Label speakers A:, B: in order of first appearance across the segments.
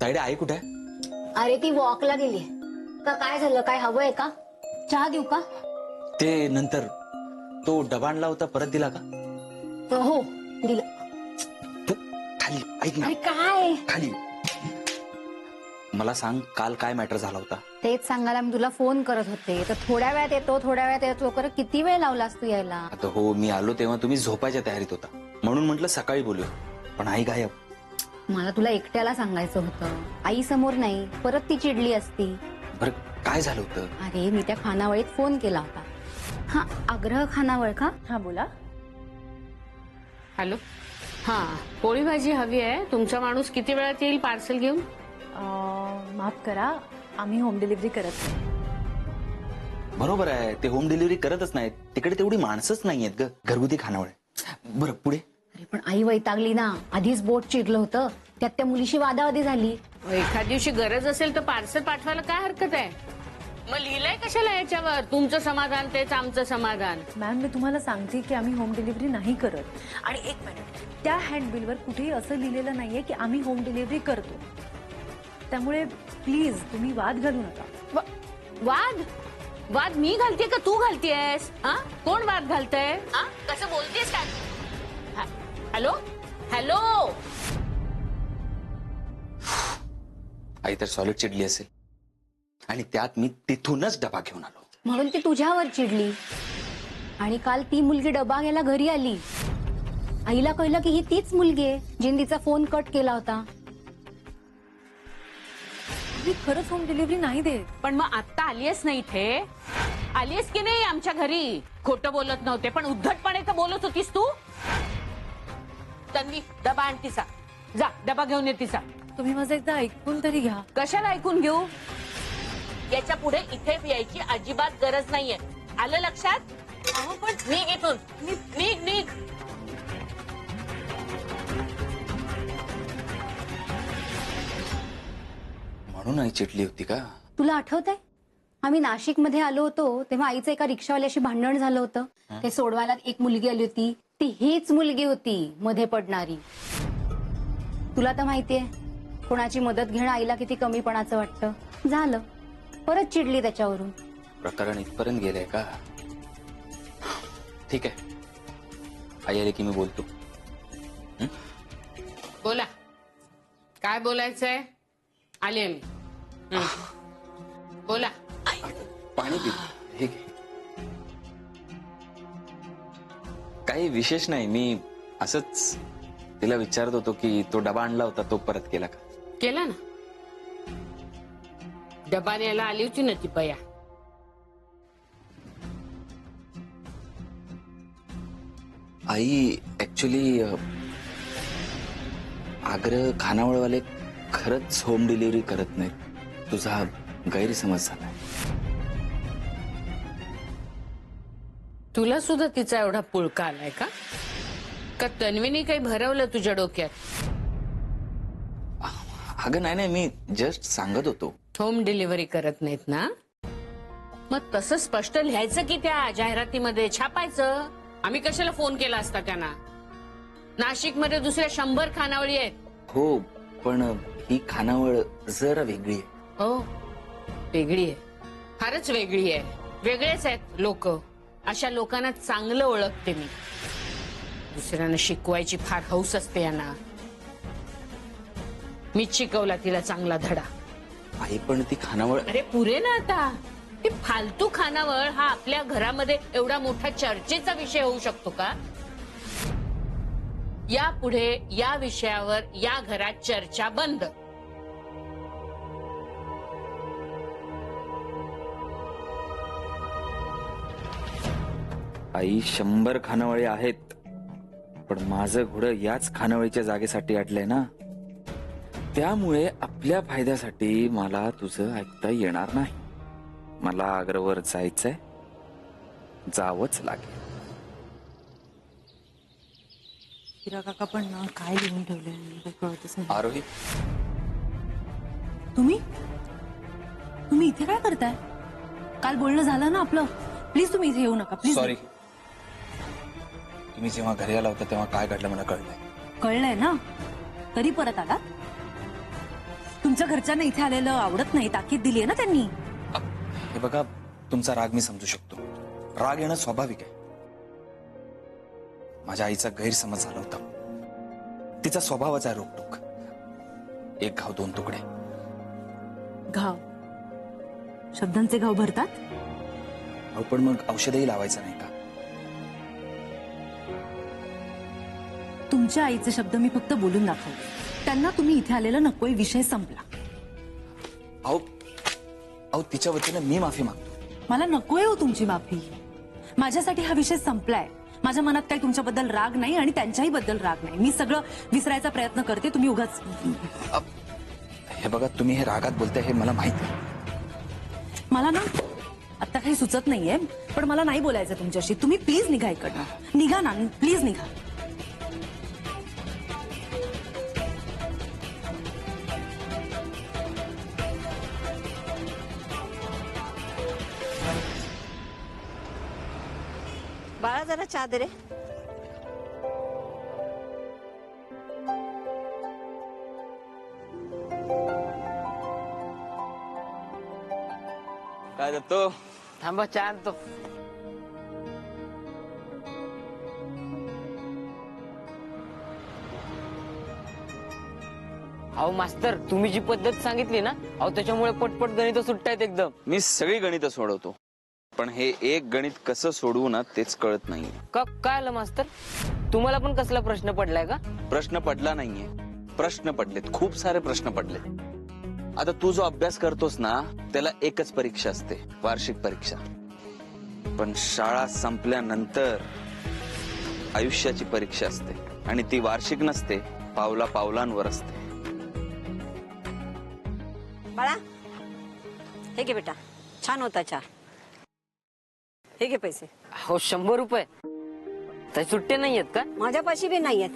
A: तायडे आई कुठे आहे?
B: अरे ती वॉकला गेली का? काय झालं? काय हवंय का? चहा देऊ का?
A: ते नंतर तो डबा आणला होता परत दिला का?
B: हो दिलं.
A: तू खाली ऐक ना.
B: अरे काय?
A: खाली मला सांग, काल काय मॅटर झाला होता?
B: तेच सांगायला मी तुला फोन करत होते. तर थोड्या वेळात येतो, थोड्या वेळात येतो कर. किती वेळ लावलास तू यायला?
A: आता हो, मी आलो तेव्हा तुम्ही झोपायच्या तयारीत होता, म्हणून म्हटलं सकाळी बोलूया. पण आई गायब.
B: मला तुला एकट्याला सांगायचं होतं, आई समोर नाही. परत ती चिडली असती.
A: बरं काय झालं होतं?
B: अरे मी त्या खानावळीत फोन केला होता. हा आग्रह खानावळ का?
C: हा बोला.
D: हॅलो. हा, पोळी भाजी हवी आहे. तुमचा माणूस किती वेळात येईल पार्सल घेऊन?
C: माफ करा, आम्ही होम डिलिव्हरी करत नाही.
A: बरोबर आहे, ते होम डिलिव्हरी करतच नाहीत. तिकडे तेवढी माणसंच नाहीयेत ग. घरगुती खानावळ. बरं पुढे.
B: अरे पण आई वैतागली ना. आधीच बोट चिरलं होतं, त्यात त्या मुलीशी वादावादी झाली.
D: एखाद दिवशी गरज असेल तर पार्सल पाठवायला काय हरकत आहे? मग लिहिलंय कशाला याच्यावर? तुमचं समाधान तेच आमचं समाधान.
C: मॅम, मी तुम्हाला सांगते की आम्ही होम डिलिव्हरी नाही करत. आणि एक मिनिट, त्या हँडबिलवर कुठेही असं लिहिलेलं नाहीये की आम्ही होम डिलिव्हरी करतो. त्यामुळे प्लीज तुम्ही वाद घालू नका.
D: वाद? वाद मी घालते का तू घालतेस? हा, कोण वाद घालतंय? हा, कसं बोलतेस काय? Hello hello.
A: आई तर सॉलिड चिडली असेल, आणि त्यात मी तिथूनच डबा घेऊन आलो.
B: म्हणून ती तुझ्यावर चिडली. आणि काल ती मुलगी डबा घ्यायला घरी आली. आईला कळलं की ही तीच मुलगी आहे जिने तिचा फोन कट केला होता.
C: मी खरंच होम डिलिव्हरी नाही देत.
D: पण मग आत्ता आलीयस ना इथे? आलीयस की नाही आमच्या घरी? खोटं बोलत नव्हते, पण उद्धटपणे तर बोलत होतीस तू. तन्वी, डबा आण तिचा. जा डबा घेऊन ये तिचा.
C: तुम्ही माझं एकदा ऐकून तरी घ्या.
D: कशाला ऐकून घेऊ? याच्या पुढे इथे यायची अजिबात गरज नाहीये. आलं लक्षात? अहो पण निघ इथून. निघ निघ.
A: म्हणून आई चिडली होती का?
B: तुला आठवतंय आम्ही नाशिक मध्ये आलो होतो तेव्हा आईचं एका रिक्षावाल्याशी भांडण झालं होतं. ते सोडवायला एक मुलगी आली होती. ती हीच मुलगी होती मध्ये पडणारी. तुला तर माहितीये कोणाची मदत घेणं आईला किती कमीपणाचं वाटतं. झालं, परत चिडली त्याच्यावरून.
A: प्रकरण इथपर्यंत गेलंय का? ठीक आहे, आई आली की मी बोलतो.
D: बोला, काय बोलायचंय? आले मी. बोला.
A: पाणी पी. हे घे. काही विशेष नाही, मी असंच तिला विचारत होतो की तो डबा आणला होता तो परत केला का?
D: केला ना. डबा न्यायला आली होती ना ती बया.
A: आई ऍक्च्युली आग्रह खानावळवाले खरंच होम डिलिव्हरी करत नाहीत. तुझा गैरसमज झाला.
D: तुला सुद्धा तिचा एवढा पुळका आलाय का? का तन्वीने काही भरवलं तुझ्या डोक्यात?
A: अगं नाही, मी जस्ट सांगत होतो.
D: होम डिलिव्हरी करत नाहीत ना? मग तसं स्पष्ट लिहायचं की त्या जाहिरातीमध्ये छापायचं. आम्ही कशाला फोन केला असता त्यांना? नाशिक मध्ये दुसऱ्या 100 खानावळी आहेत.
A: हो, पण ही खानावळ जरा वेगळी आहे.
D: हो, वेगळी आहे. फारच वेगळी आहे. वेगळेच आहेत लोक. अशा लोकांना चांगलं ओळखते मी. दुसऱ्यांना शिकवायची फार हौस असते यांना. मीच शिकवला तिला चांगला धडा.
A: आई पण ती खानावळ.
D: अरे पुरे ना आता. हे फालतू खानावळ हा आपल्या घरामध्ये एवढा मोठा चर्चेचा विषय होऊ शकतो का? यापुढे या विषयावर या घरात चर्चा बंद.
A: आई 100 खानावळी आहेत, पण माझं घोडं याच खानावळीच्या जागेसाठी अडलंय ना. त्यामुळे आपल्या फायद्यासाठी मला तुझं ऐकता येणार नाही. मला आग्रवर जायचंय, जावंच लागेल.
C: हिरा काका पण ना काय लिहून ठेवलंय कळतच नाही.
A: आरोही,
C: तुम्ही इथे काय करताय? काल बोलणं झालं ना आपलं. प्लीज तुम्ही इथे येऊ नका. प्लीज.
A: सॉरी. तुम्ही जेव्हा घरी आला होता तेव्हा काय घडलं मला कळलंय.
C: कळलंय ना? तरी परत आला? तुमच्या घरच्यांना इथे आलेलं आवडत नाही, ताकीद दिली आहे ना त्यांनी.
A: हे बघा, तुमचा राग मी समजू शकतो. राग येणं स्वाभाविक आहे. माझ्या आईचा गैरसमज झाला होता. तिचा स्वभावाचा आहे रोकटोक. एक घाव दोन तुकडे.
C: घाव, शब्दांचे घाव भरतात.
A: अहो, पण मग औषधही लावायचं नाही का?
C: तुमच्या आईचे शब्द मी फक्त बोलून दाखवले. त्यांना तुम्ही इथे आलेलं नकोय, विषय संपला.
A: अहो अहो, तिच्या वतीने मी माफी मागतो.
C: मला नकोय हो तुमची माफी. माझ्यासाठी हा विषय संपलाय. माझ्या मनात काही तुमच्याबद्दल राग नाही आणि त्यांच्याही बद्दल राग नाही. मी सगळं विसरायचा प्रयत्न करते. तुम्ही उगाच.
A: हे बघा, तुम्ही हे रागात बोलताय हे मला माहिती आहे.
C: मला ना आता काही सुचत नाहीये, पण मला नाही बोलायचं तुमच्याशी. तुम्ही प्लीज निघा इकडनं. निघा ना, प्लीज निघा.
E: बाळा जरा चहा दे रे.
A: काय दत्तो?
F: थांबा, चहा आणतो. अहो मास्तर, तुम्ही जी पद्धत सांगितली ना, अहो त्याच्यामुळे पटपट गणित सुटतायत एकदम.
A: मी सगळी गणितं सोडवतो, पण हे एक गणित कसं सोडवू ना तेच कळत नाहीये.
F: काय आलं मास्तर? तुम्हाला पण कसला प्रश्न पडलाय का?
A: प्रश्न पडला नाहीये, प्रश्न पडलेत. खूप सारे प्रश्न पडलेत. आता तू जो अभ्यास करतोस ना, त्याला एकच परीक्षा असते, वार्षिक परीक्षा. पण शाळा संपल्यानंतर आयुष्याची परीक्षा असते, आणि ती वार्षिक नसते, पावला पावलांवर असते.
E: बाळा हे घे बेटा, छान होता चहा. हे घे पैसे.
F: हो, 100 रुपये. तर सुट्टे नाही आहेत का?
E: माझ्यापाशी बी नाहीयेत.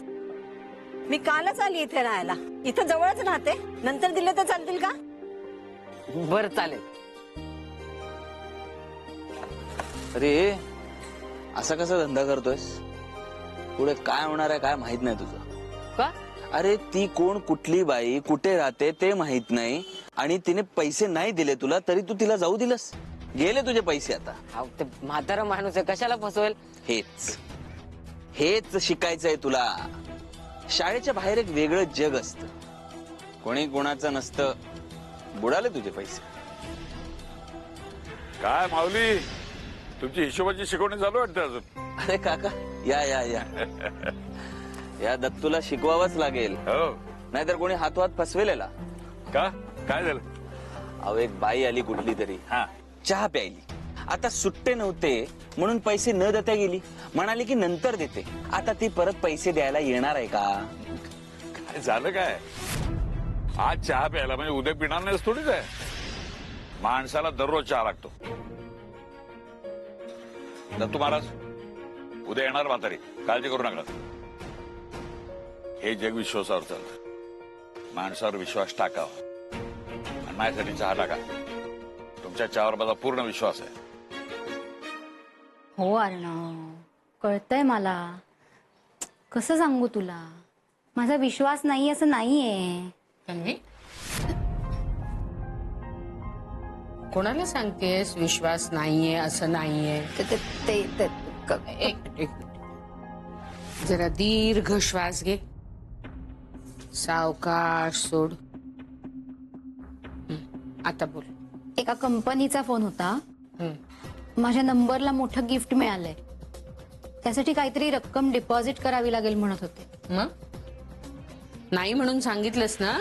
E: मी कालच आली इथे राहायला. इथं जवळच राहते. नंतर दिले तर चालतील का?
F: बरं, चालेल.
A: अरे असा कसा धंदा करतोयस? पुढे काय होणार आहे काय माहित नाही तुझं.
F: का?
A: अरे ती कोण, कुठली बाई, कुठे राहते ते माहित नाही, आणि तिने पैसे नाही दिले तुला तरी तू तिला जाऊ दिलंस. गेले तुझे पैसे. आता
F: अहो, ते म्हातारा माणूस आहे, कशाला फसवेल?
A: हेच हेच शिकायचंय तुला. शाळेच्या बाहेर एक वेगळं जग असतं. कोणी कोणाचं नसतं. बुडाले तुझे पैसे.
G: काय माऊली, तुमची हिशोबाची शिकवणी चालू वाटते अजून?
A: अरे काका, या या या या दत्तूला शिकवावंच लागेल,
G: हो.
A: नाहीतर कोणी हातवात फसवेलेला.
G: का? काय झालं?
A: अहो, एक बाई आली कुठली तरी,
G: हा,
A: चहा प्यायली. आता सुट्टे नव्हते म्हणून पैसे न देता गेली. म्हणाली की नंतर देते. आता ती परत पैसे द्यायला येणार आहे का?
G: काय झालं काय? आज चहा प्यायला म्हणजे उद्या पिणार नाहीस थोडीच आहे. माणसाला दररोज चहा लागतो. दत्तू महाराज, उद्या येणार म्हातारी, काळजी करू नका. हे जग विश्वासावर चालतं. माणसावर विश्वास टाकावा. आणि माझ्यासाठी चहा टाका. तुमच्या चहावर माझा पूर्ण विश्वास आहे.
B: हो अर्णव, कळतंय मला. कसं सांगू तुला, माझा विश्वास नाही असं नाहीये.
D: तन्वी, कोणाला सांगतेस विश्वास नाहीये असं नाहीये? एक मिनिट. जरा दीर्घ श्वास घे. सावकाश सोड. आता बोल.
B: एका कंपनीचा फोन होता. माझ्या नंबरला मोठं गिफ्ट मिळालंय. त्यासाठी काहीतरी रक्कम डिपॉझिट करावी लागेल म्हणत होते.
D: मग नाही म्हणून सांगितलंस ना.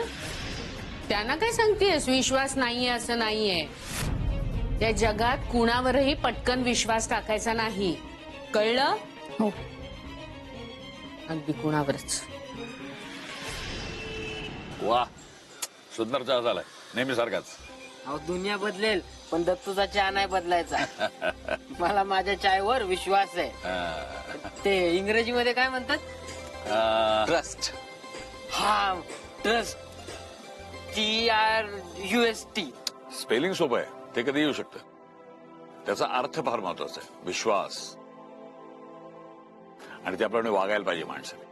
D: त्यांना काय सांगतेस विश्वास नाहीये असं नाहीये. त्या जगात कुणावरही पटकन विश्वास टाकायचा नाही, कळलं?
B: हो.
D: अगदी कुणावरच.
G: वा, सुंदर चहा झालाय, नेहमी सारखाच.
F: अहो दुनिया बदलेल पण दत्तूचा चहा नाही बदलायचा. मला माझ्या चायवर विश्वास आहे. ते इंग्रजीमध्ये काय म्हणतात?
A: ट्रस्ट.
F: हा, ट्रस्ट. TRUST.
G: स्पेलिंग सोपं आहे, ते कधी येऊ शकतं. त्याचा अर्थ फार महत्वाचा आहे, विश्वास. आणि त्याप्रमाणे वागायला पाहिजे माणसाने.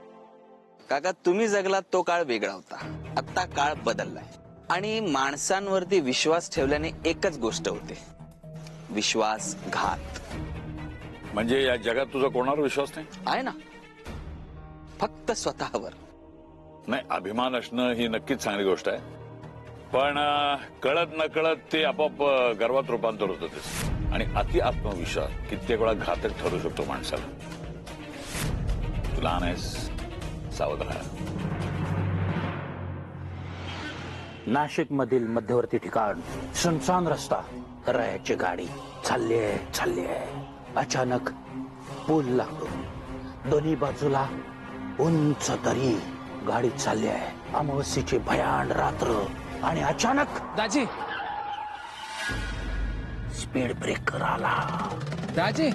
A: काका, तुम्ही जगलात तो काळ वेगळा होता. आता काळ बदललाय.
H: आणि माणसांवरती विश्वास ठेवल्याने एकच गोष्ट होते, विश्वासघात.
G: म्हणजे या जगात तुझा कोणावर विश्वास नाही?
H: आहे ना, फक्त स्वतःवर.
G: नाही, अभिमान असणं ही नक्कीच चांगली गोष्ट आहे, पण कळत न कळत ते आपोआप गर्वात रूपांतर होतं त्याचं. आणि अति आत्मविश्वास कित्येक वेळा घातक ठरू शकतो माणसाला. तू लहान आहेस, सावध राहा.
I: नाशिक मधील मध्यवर्ती ठिकाण, सुनसान रस्ता, रायाची गाडी चालली आहे. अचानक पूल लागतो, दोन्ही बाजूला उंच दरी. गाडी चालली आहे, अमावस्येची भयान रात्र, आणि अचानक
J: दाजी
I: स्पीड ब्रेकर आला.
J: दाजी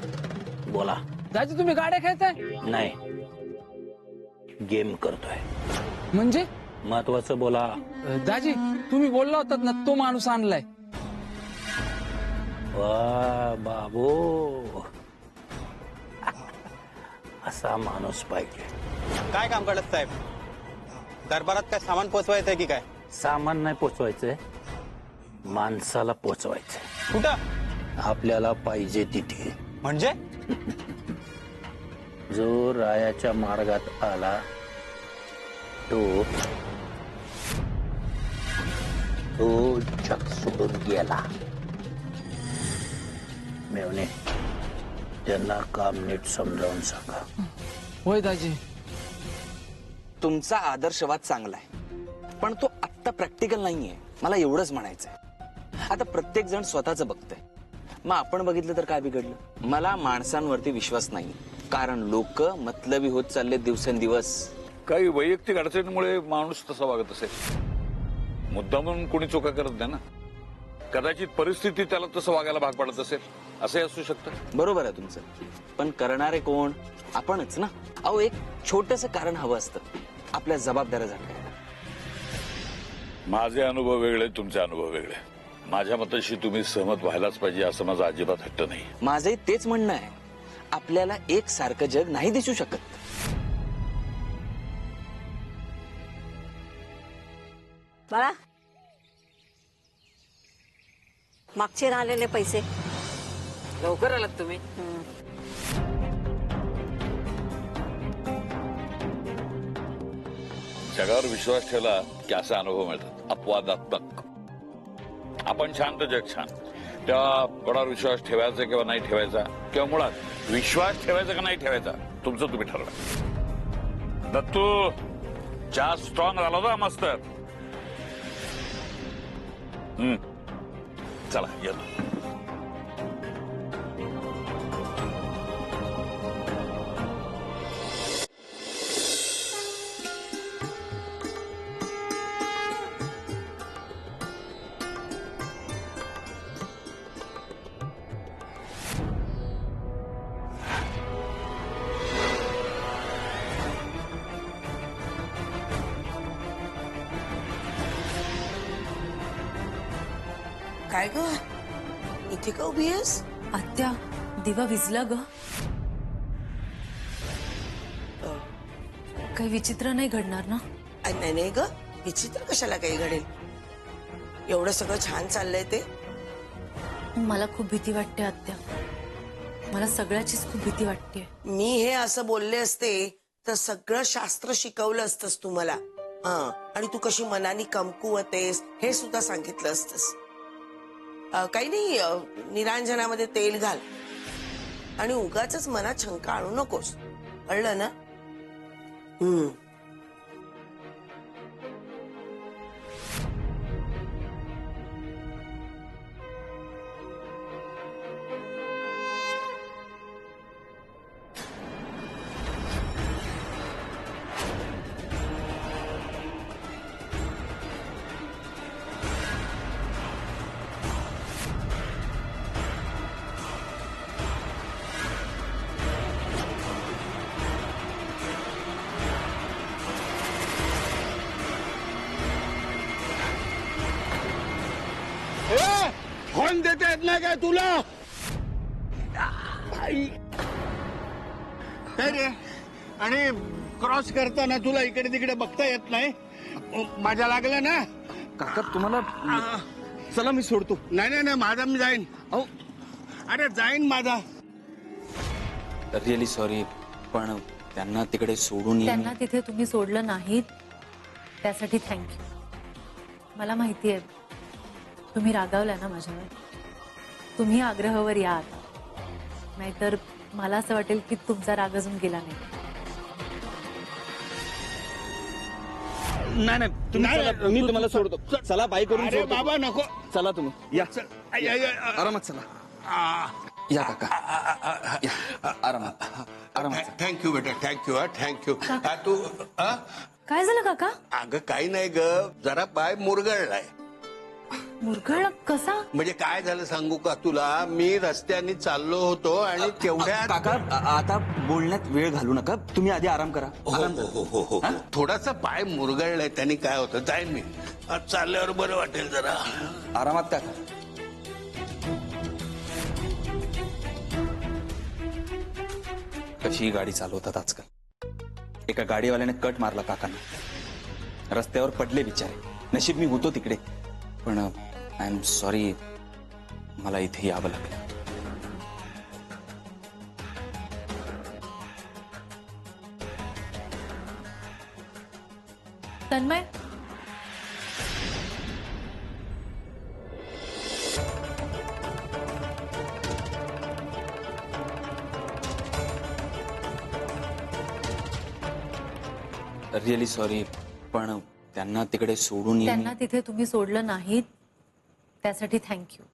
I: बोला.
J: दाजी तुम्ही गाड्या खेळताय?
I: नाही, गेम करतोय.
J: म्हणजे
I: महत्वाचं बोला.
J: दाजी तुम्ही बोलला होतात ना, तो माणूस आणलाय.
I: वा बाबू, असा माणूस पाहिजे.
K: काय काम करत साहेब? दरबारात काय सामान पोचवायचंय की काय?
I: सामान नाही पोचवायचंय, माणसाला पोचवायचंय.
K: कुठं?
I: आपल्याला पाहिजे तिथे.
K: म्हणजे?
I: जो रायाच्या मार्गात आला तो जग सोडून गेला. मेवणे, त्यांना काम नीट समजावून सांगा.
J: होय दाजी.
H: तुमचा आदर्शवाद चांगला आहे, पण तो आत्ता प्रॅक्टिकल नाहीये. मला एवढंच म्हणायचंय. आता प्रत्येक जण स्वतःच बघतंय, मग आपण बघितलं तर काय बिघडलं? मला माणसांवरती विश्वास नाही, कारण लोक मतलबी होत चालले दिवसेंदिवस.
G: काही वैयक्तिक अडचणीमुळे माणूस तसा वागत असेल, मुद्दामून कोणी चुका करत नाही ना. कदाचित परिस्थिती त्याला तसं वागायला भाग पडत असेल, असंही असू शकतं.
H: बरोबर आहे तुमचं, पण करणारे कोण? आपणच ना. अहो, एक छोटस कारण हवं असतं आपल्या जबाबदाऱ्या झटकायला.
G: माझे अनुभव वेगळे, तुमचे अनुभव वेगळे. माझ्या मताशी तुम्ही सहमत व्हायलाच पाहिजे असं माझा अजिबात हट्ट नाही.
H: माझंही तेच म्हणणं आहे, आपल्याला एक सारखं जग नाही दिसू शकत.
E: बाळा, मागचे राहिलेले पैसे.
F: लवकर आलात तुम्ही.
G: जगावर विश्वास ठेवला की असे अनुभव मिळतात, अपवादात्मक. आपण छान तर जग छान. तेव्हा कोणावर विश्वास ठेवायचा किंवा नाही ठेवायचा, किंवा मुळात विश्वास ठेवायचा का नाही ठेवायचा, तुमचं तुम्ही ठरवा. दत्तू, चहा स्ट्रॉंग झाला होता मस्त. चला येतो.
L: काय ग, इथे का उभी आहेस?
C: आत्या, दिवा विजला ग. काही विचित्र नाही घडणार ना?
L: नाही नाही ग, विचित्र कशाला काही घडेल. एवढं सगळं छान चाललंय ते.
C: मला खूप भीती वाटते आत्या, मला सगळ्याचीच खूप भीती वाटते.
L: मी हे असं बोलले असते तर सगळं शास्त्र शिकवलं असतंस तू मला. आणि तू कशी मनाने कमकुवतेस हे सुद्धा सांगितलं असतंस. काही नाही, निरांजनामध्ये तेल घाल आणि उगाच मनात शंका आणू नकोस, कळलं ना?
K: फोन देता येत नाही काय तुला? काय रे? आणि क्रॉस करताना तुला इकडे तिकडे बघता येत नाही? माझ्या लागलं ना,
A: काका तुम्हाला चला मी सोडतो.
I: नाही नाही नाही माझा मी जाईन.
A: अहो
I: अरे जाईन माझा.
H: रिअली सॉरी, पण त्यांना तिकडे सोडून येईन.
C: त्यांना तिथे तुम्ही सोडलं नाहीत त्यासाठी थँक्यू. मला माहिती आहे तुम्ही रागावलाय ना माझ्यावर. तुम्ही आग्रहावर या आता, नाहीतर मला असं वाटेल की तुमचा राग अजून गेला नाही.
A: नाही नाही तुम्ही
I: नाही,
A: चला, मी तुम्हाला सोडतो. चला बाईक करून
I: अरे
A: सोडतो.
I: बाबा नको.
A: चला तुम्ही या. आरामात चला. या काका या. आरामात आरामात.
I: थँक्यू बेटा, थँक्यू. थँक्यू. तू
C: काय झालं काका?
I: अगं काही नाही ग, जरा पाय मुरगळलाय.
C: मुरगळ कसा?
I: म्हणजे काय झालं सांगू का तुला? मी रस्त्याने चाललो होतो आणि तेवढ्यात
H: काका आता बोलण्यात वेळ घालू नका, तुम्ही आधी आराम करा.
I: हो हो हो हो हो. थोडासा पाय मुरगळलाय, त्यांनी काय होतं जाईन मी. आज चालल्यावर बरं वाटेल जरा.
H: आरामात काका. कशी गाडी चालवतात आजकाल. एका गाडीवाल्याने कट मारला काकांना, रस्त्यावर पडले बिचारे. नशीब मी होतो तिकडे, पण आय एम सॉरी, मला इथे यावं लागलं.
C: तन्मय,
H: रिअली सॉरी, पण त्यांना तिकडे सोडून येईन.
C: त्यांना तिथे तुम्ही सोडलं नाहीत त्यासाठी थँक्यू.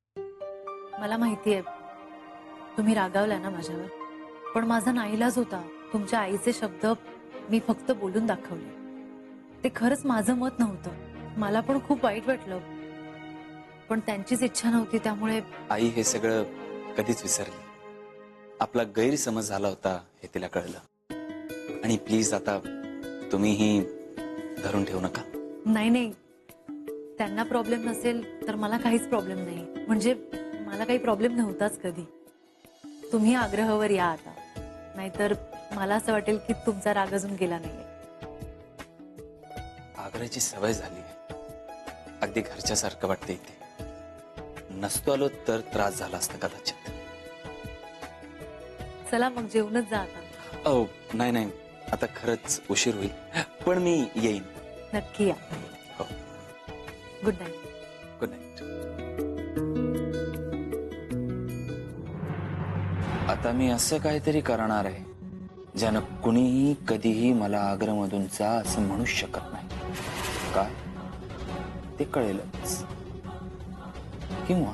C: मला माहिती आहे तुम्ही रागावलाय ना माझ्यावर, पण माझा नाईलाज होता. तुमच्या आईचे शब्द मी फक्त बोलून दाखवले. ते खरंच माझं मत नव्हतं. मला पण खूप वाईट वाटलं, पण त्यांचीच इच्छा नव्हती, त्यामुळे.
H: आई हे सगळं कधीच विसरली. आपला गैरसमज झाला होता हे तिला कळलं. आणि प्लीज आता तुम्हीही धरून ठेवू नका.
C: नाही नाही, त्यांना प्रॉब्लेम नसेल तर मला काहीच प्रॉब्लेम नाही. म्हणजे मला काही प्रॉब्लेम नव्हताच कधी. तुम्ही आग्रहावर या आता, नाहीतर मला असं वाटेल की तुमचा राग अजून गेला नाहीये.
H: आग्रहाची सवय झाली, अगदी घरच्यासारखं वाटतं इथे. नसतो आलो तर त्रास झाला असता कदाचित.
C: चला मग जेवणच जा आता.
H: ओ नाही नाही, आता खरंच उशीर होईल, पण मी येईन.
C: नक्की या.
H: हो.
C: Good night.
H: Good night.
A: आता मी असं काहीतरी करणार आहे ज्यानं कुणीही कधीही मला आग्र्यामधून जा असं म्हणूच शकत नाही. काय ते कळेलच, किंवा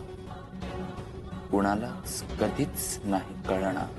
A: कुणालाच कधीच नाही कळणार.